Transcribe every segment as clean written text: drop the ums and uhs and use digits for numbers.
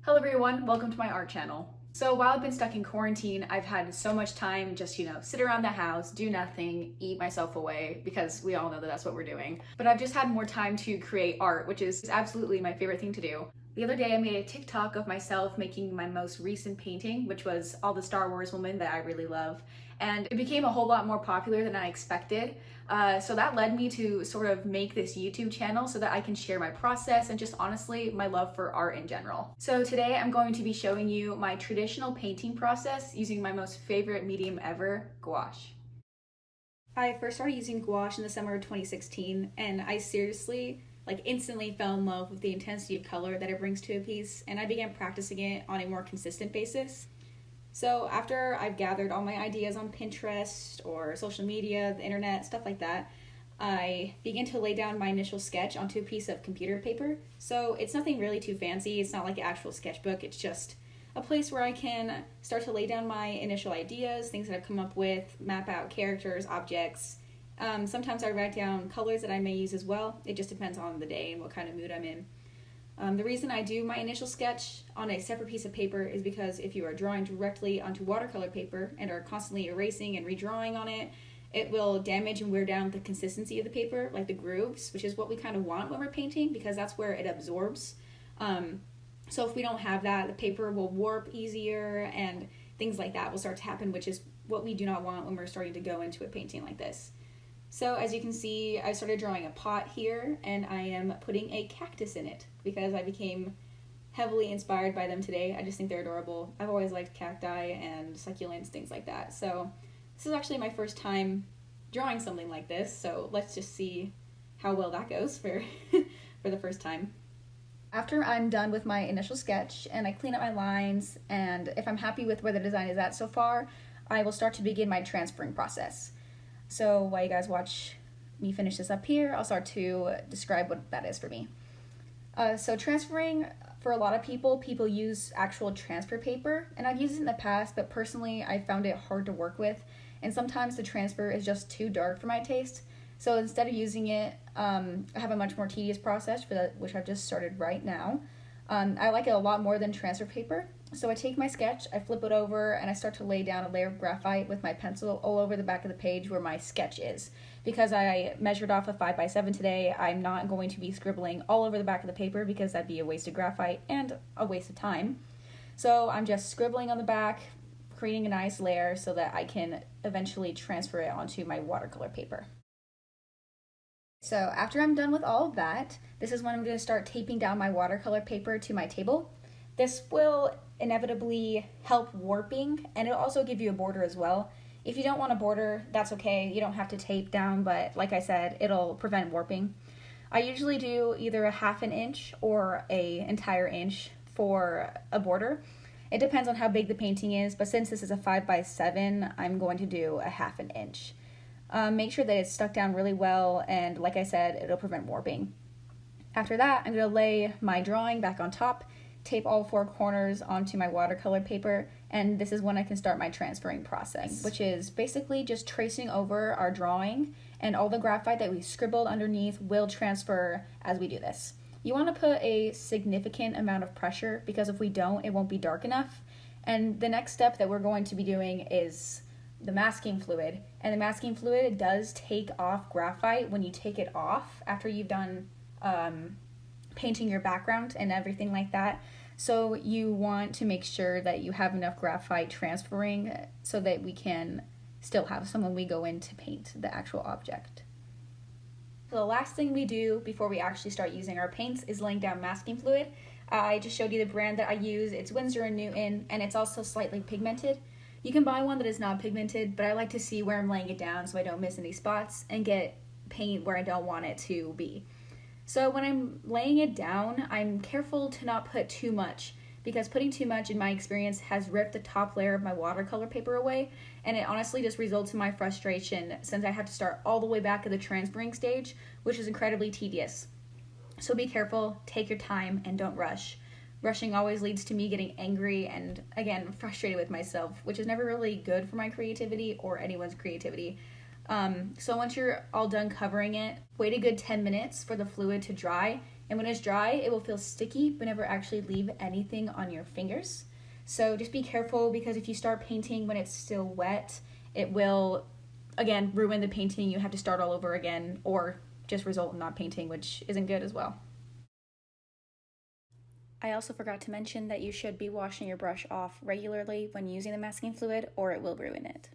Hello everyone, welcome to my art channel. So while I've been stuck in quarantine, I've had so much time just, sit around the house, do nothing, eat myself away, because we all know that that's what we're doing. But I've just had more time to create art, which is absolutely my favorite thing to do. The other day I made a TikTok of myself making my most recent painting, which was all the Star Wars women that I really love. And it became a whole lot more popular than I expected. So that led me to sort of make this YouTube channel so that I can share my process and just honestly my love for art in general. So today I'm going to be showing you my traditional painting process using my most favorite medium ever, gouache. I first started using gouache in the summer of 2016, and I seriously instantly fell in love with the intensity of color that it brings to a piece, and I began practicing it on a more consistent basis. So after I've gathered all my ideas on Pinterest or social media, the internet, stuff like that, I begin to lay down my initial sketch onto a piece of computer paper. So it's nothing really too fancy. It's not like an actual sketchbook. It's just a place where I can start to lay down my initial ideas, things that I've come up with, map out characters, objects. Sometimes I write down colors that I may use as well. It just depends on the day and what kind of mood I'm in. The reason I do my initial sketch on a separate piece of paper is because if you are drawing directly onto watercolor paper and are constantly erasing and redrawing on it, it will damage and wear down the consistency of the paper, like the grooves, which is what we kind of want when we're painting because that's where it absorbs. So if we don't have that, the paper will warp easier and things like that will start to happen, which is what we do not want when we're starting to go into a painting like this. So as you can see, I started drawing a pot here, and I am putting a cactus in it because I became heavily inspired by them today. I just think they're adorable. I've always liked cacti and succulents, things like that. So this is actually my first time drawing something like this, so let's just see how well that goes for, for the first time. After I'm done with my initial sketch and I clean up my lines, and if I'm happy with where the design is at so far, I will start to begin my transferring process. So while you guys watch me finish this up here, I'll start to describe what that is for me. So transferring, for a lot of people use actual transfer paper, and I've used it in the past, but personally I found it hard to work with, and sometimes the transfer is just too dark for my taste. So instead of using it, I have a much more tedious process for that, which I've just started right now. I like it a lot more than transfer paper. So I take my sketch, I flip it over, and I start to lay down a layer of graphite with my pencil all over the back of the page where my sketch is. Because I measured off a 5x7 today, I'm not going to be scribbling all over the back of the paper because that'd be a waste of graphite and a waste of time. So I'm just scribbling on the back, creating a nice layer so that I can eventually transfer it onto my watercolor paper. So after I'm done with all of that, this is when I'm going to start taping down my watercolor paper to my table. This will inevitably help warping, and it'll also give you a border as well. If you don't want a border, that's okay. You don't have to tape down, but like I said, it'll prevent warping. I usually do either a 1/2 inch or an entire inch for a border. It depends on how big the painting is, but since this is a 5x7, I'm going to do a 1/2 inch. Make sure that it's stuck down really well, and like I said, it'll prevent warping. After that, I'm going to lay my drawing back on top, tape all 4 corners onto my watercolor paper, and this is when I can start my transferring process, which is basically just tracing over our drawing, and all the graphite that we scribbled underneath will transfer as we do this. You want to put a significant amount of pressure because if we don't, it won't be dark enough. And the next step that we're going to be doing is the masking fluid, and the masking fluid does take off graphite when you take it off after you've done painting your background and everything like that. So you want to make sure that you have enough graphite transferring so that we can still have some when we go in to paint the actual object. So the last thing we do before we actually start using our paints is laying down masking fluid. I just showed you the brand that I use. It's Winsor & Newton, and it's also slightly pigmented. You can buy one that is not pigmented, but I like to see where I'm laying it down so I don't miss any spots and get paint where I don't want it to be. So when I'm laying it down, I'm careful to not put too much because putting too much, in my experience, has ripped the top layer of my watercolor paper away, and it honestly just results in my frustration since I have to start all the way back at the transferring stage, which is incredibly tedious. So be careful, take your time, and don't rush. Rushing always leads to me getting angry and, again, frustrated with myself, which is never really good for my creativity or anyone's creativity. So once you're all done covering it, wait a good 10 minutes for the fluid to dry, And when it's dry, it will feel sticky but never actually leave anything on your fingers. So just be careful, because if you start painting when it's still wet, it will, again, ruin the painting. You have to start all over again, or just result in not painting, which isn't good as well. I also forgot to mention that you should be washing your brush off regularly when using the masking fluid, or it will ruin it.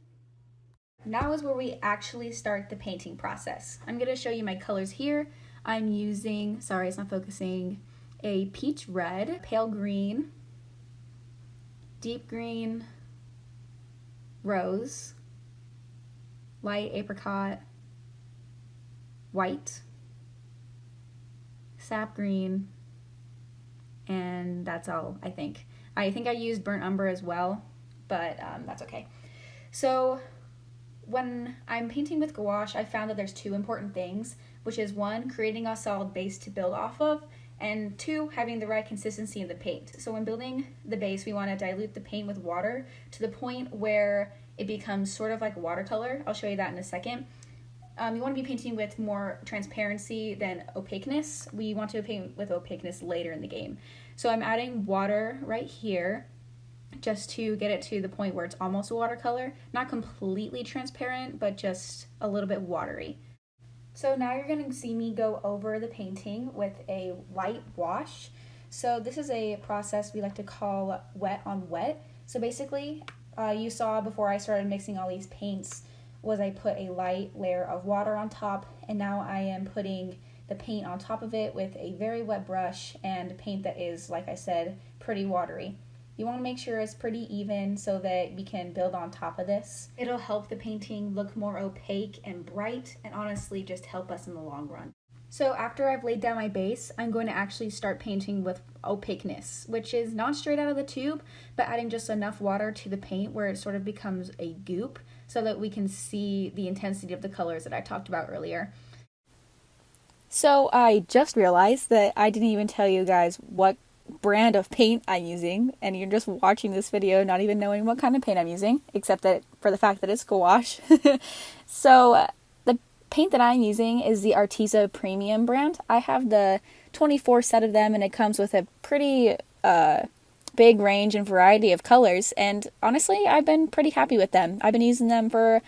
Now is where we actually start the painting process. I'm going to show you my colors here. I'm using, sorry it's not focusing, a peach red, pale green, deep green, rose, light apricot, white, sap green, and that's all, I think. I think I used burnt umber as well, but that's okay. So when I'm painting with gouache, I found that there's two important things, which is one, creating a solid base to build off of, and two, having the right consistency of the paint. So when building the base, we want to dilute the paint with water to the point where it becomes sort of like watercolor. I'll show you that in a second. You want to be painting with more transparency than opaqueness. We want to paint with opaqueness later in the game. So I'm adding water right here just to get it to the point where it's almost a watercolor. Not completely transparent, but just a little bit watery. So now you're going to see me go over the painting with a light wash. So this is a process we like to call wet on wet. So basically, you saw before I started mixing all these paints, was I put a light layer of water on top, and now I am putting the paint on top of it with a very wet brush and paint that is, like I said, pretty watery. You want to make sure it's pretty even so that we can build on top of this. It'll help the painting look more opaque and bright, and honestly just help us in the long run. So after I've laid down my base, I'm going to actually start painting with opaqueness, which is not straight out of the tube, but adding just enough water to the paint where it sort of becomes a goop so that we can see the intensity of the colors that I talked about earlier. So I just realized that I didn't even tell you guys what brand of paint I'm using, and you're just watching this video not even knowing what kind of paint I'm using, except that for the fact that it's gouache. So the paint that I'm using is the Arteza Premium brand. I have the 24 set of them, and it comes with a pretty big range and variety of colors, and honestly I've been pretty happy with them. I've been using them for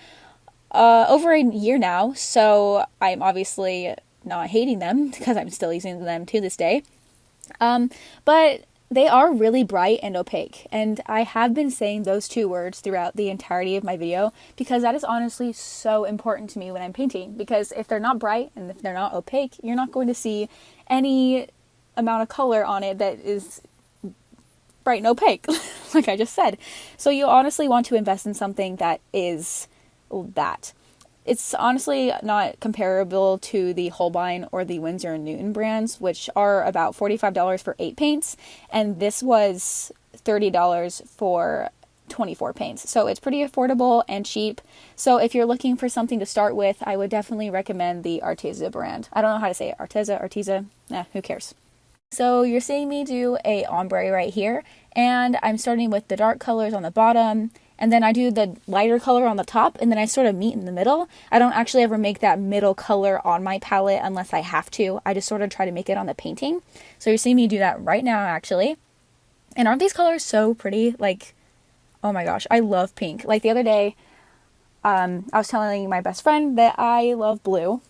over a year now, so I'm obviously not hating them because I'm still using them to this day. But they are really bright and opaque, and I have been saying those two words throughout the entirety of my video because that is honestly so important to me when I'm painting, because if they're not bright and if they're not opaque, you're not going to see any amount of color on it that is bright and opaque, like I just said. So you honestly want to invest in something that is that. It's honestly not comparable to the Holbein or the Winsor & Newton brands, which are about $45 for 8 paints, and this was $30 for 24 paints. So it's pretty affordable and cheap. So if you're looking for something to start with, I would definitely recommend the Arteza brand. I don't know how to say it. Arteza, who cares? So you're seeing me do a ombre right here, and I'm starting with the dark colors on the bottom, and then I do the lighter color on the top, and then I sort of meet in the middle. I don't actually ever make that middle color on my palette unless I have to. I just sort of try to make it on the painting. So you're seeing me do that right now, actually. And aren't these colors so pretty? Like, oh my gosh, I love pink. Like the other day, I was telling my best friend that I love blue,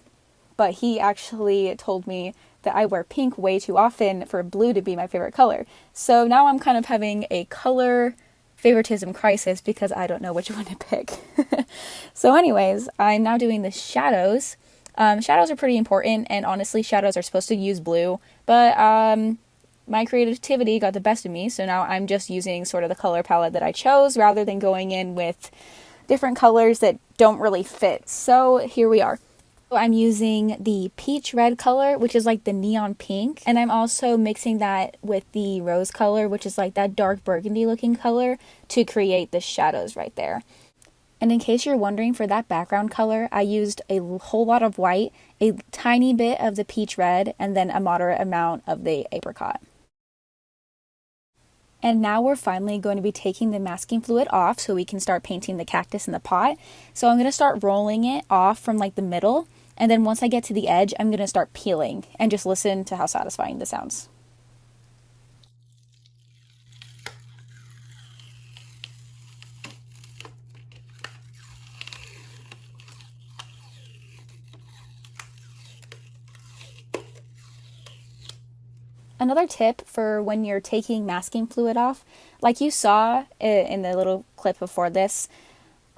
but he actually told me that I wear pink way too often for blue to be my favorite color. So now I'm kind of having a color favoritism crisis because I don't know which one to pick. So anyways, I'm now doing the shadows. Shadows are pretty important, and honestly, shadows are supposed to use blue, but my creativity got the best of me, so now I'm just using sort of the color palette that I chose rather than going in with different colors that don't really fit. So here we are. I'm using the peach red color, which is like the neon pink, and I'm also mixing that with the rose color, which is like that dark burgundy looking color, to create the shadows right there. And in case you're wondering, for that background color, I used a whole lot of white, a tiny bit of the peach red, and then a moderate amount of the apricot. And now we're finally going to be taking the masking fluid off so we can start painting the cactus in the pot. So I'm going to start rolling it off from like the middle, And then once I get to the edge, I'm going to start peeling and just listen to how satisfying this sounds. Another tip for when you're taking masking fluid off, like you saw in the little clip before this,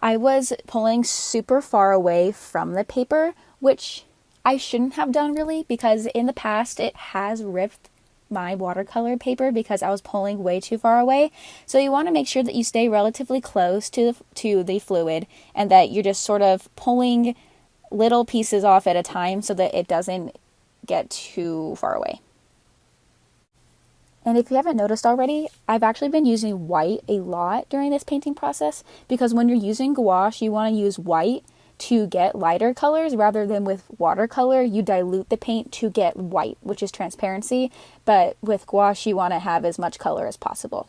I was pulling super far away from the paper, which I shouldn't have done really, because in the past it has ripped my watercolor paper because I was pulling way too far away. So you want to make sure that you stay relatively close to the fluid and that you're just sort of pulling little pieces off at a time so that it doesn't get too far away. And if you haven't noticed already, I've actually been using white a lot during this painting process, because when you're using gouache, you want to use white to get lighter colors rather than with watercolor. You dilute the paint to get white, which is transparency, but with gouache, you want to have as much color as possible.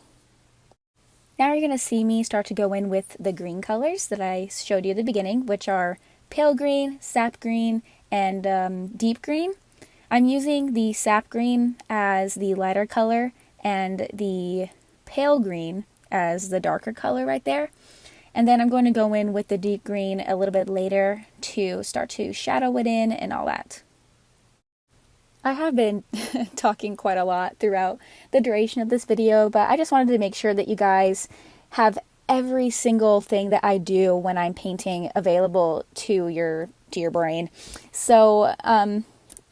Now you're going to see me start to go in with the green colors that I showed you at the beginning, which are pale green, sap green, and deep green. I'm using the sap green as the lighter color and the pale green as the darker color right there. And then I'm going to go in with the deep green a little bit later to start to shadow it in and all that. I have been talking quite a lot throughout the duration of this video, but I just wanted to make sure that you guys have every single thing that I do when I'm painting available to your brain. So,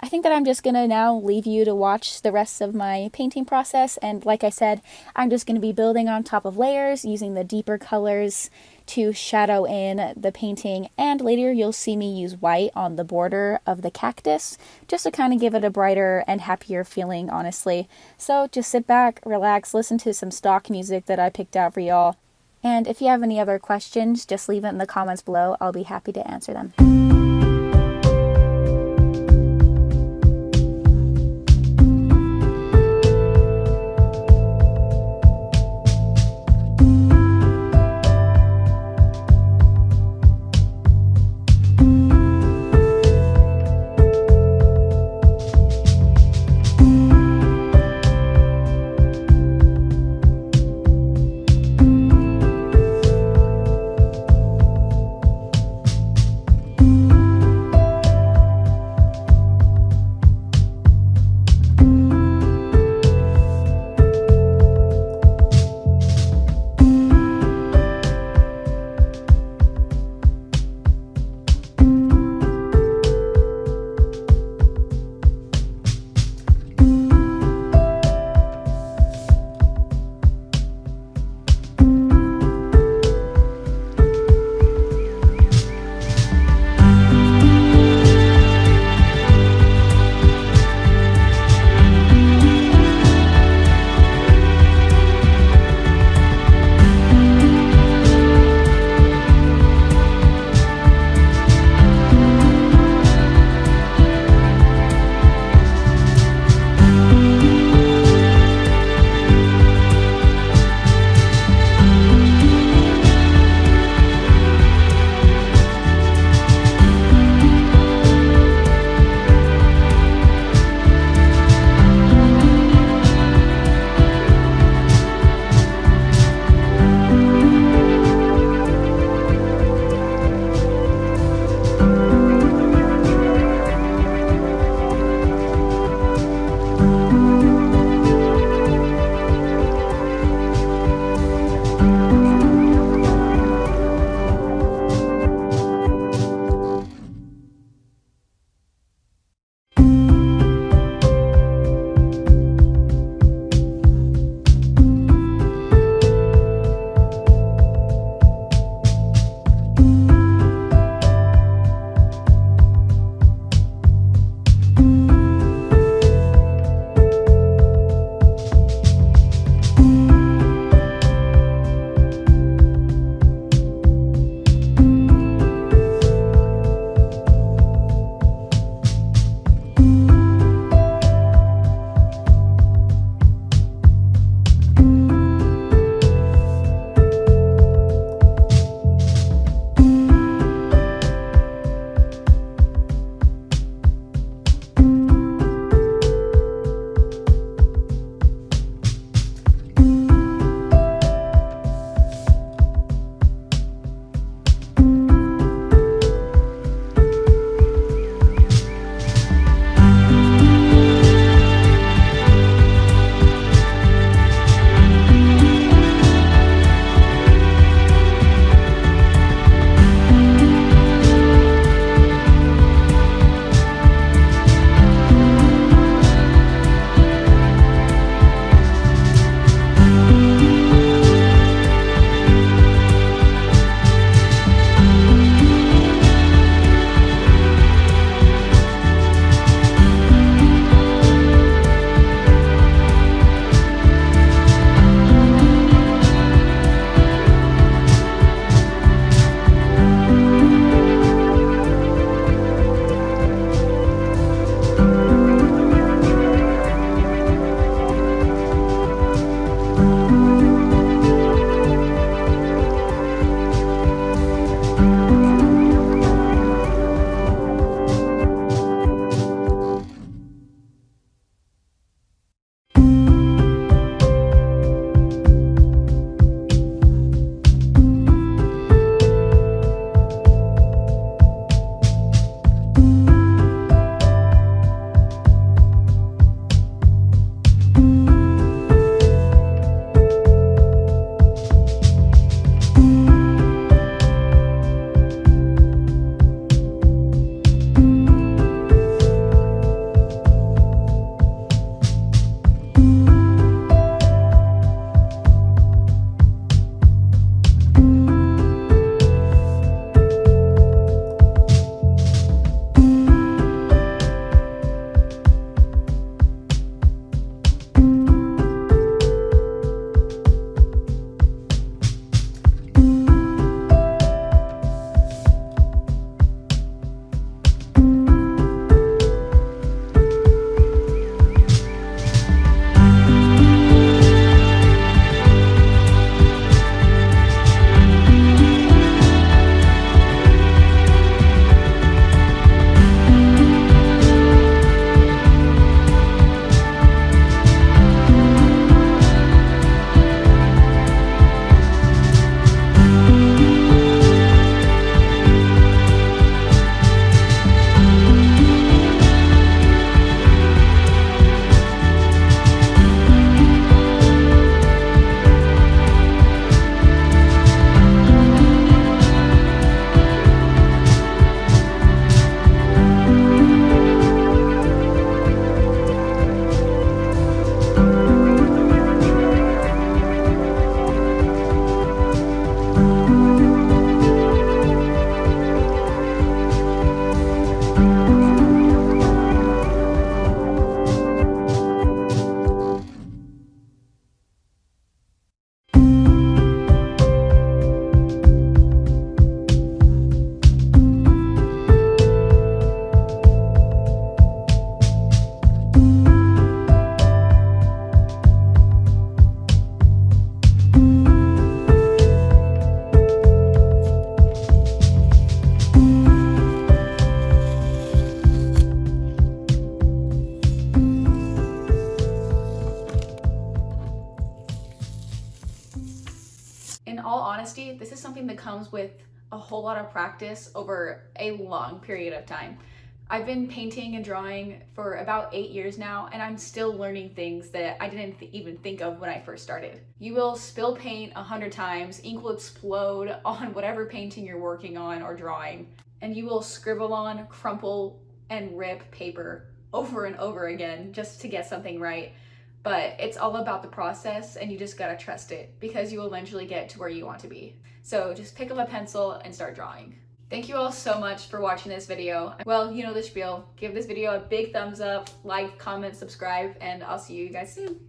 I think that I'm just going to now leave you to watch the rest of my painting process. And like I said, I'm just going to be building on top of layers, using the deeper colors to shadow in the painting. And later you'll see me use white on the border of the cactus, just to kind of give it a brighter and happier feeling, honestly. So just sit back, relax, listen to some stock music that I picked out for y'all. And if you have any other questions, just leave it in the comments below. I'll be happy to answer them. In all honesty, this is something that comes with a whole lot of practice over a long period of time. I've been painting and drawing for about 8 years now, and I'm still learning things that I didn't even think of when I first started. You will spill paint 100 times, ink will explode on whatever painting you're working on or drawing, and you will scribble on, crumple, and rip paper over and over again just to get something right. But it's all about the process, and you just gotta trust it, because you will eventually get to where you want to be. So just pick up a pencil and start drawing. Thank you all so much for watching this video. Well, you know the spiel. Give this video a big thumbs up, like, comment, subscribe, and I'll see you guys soon.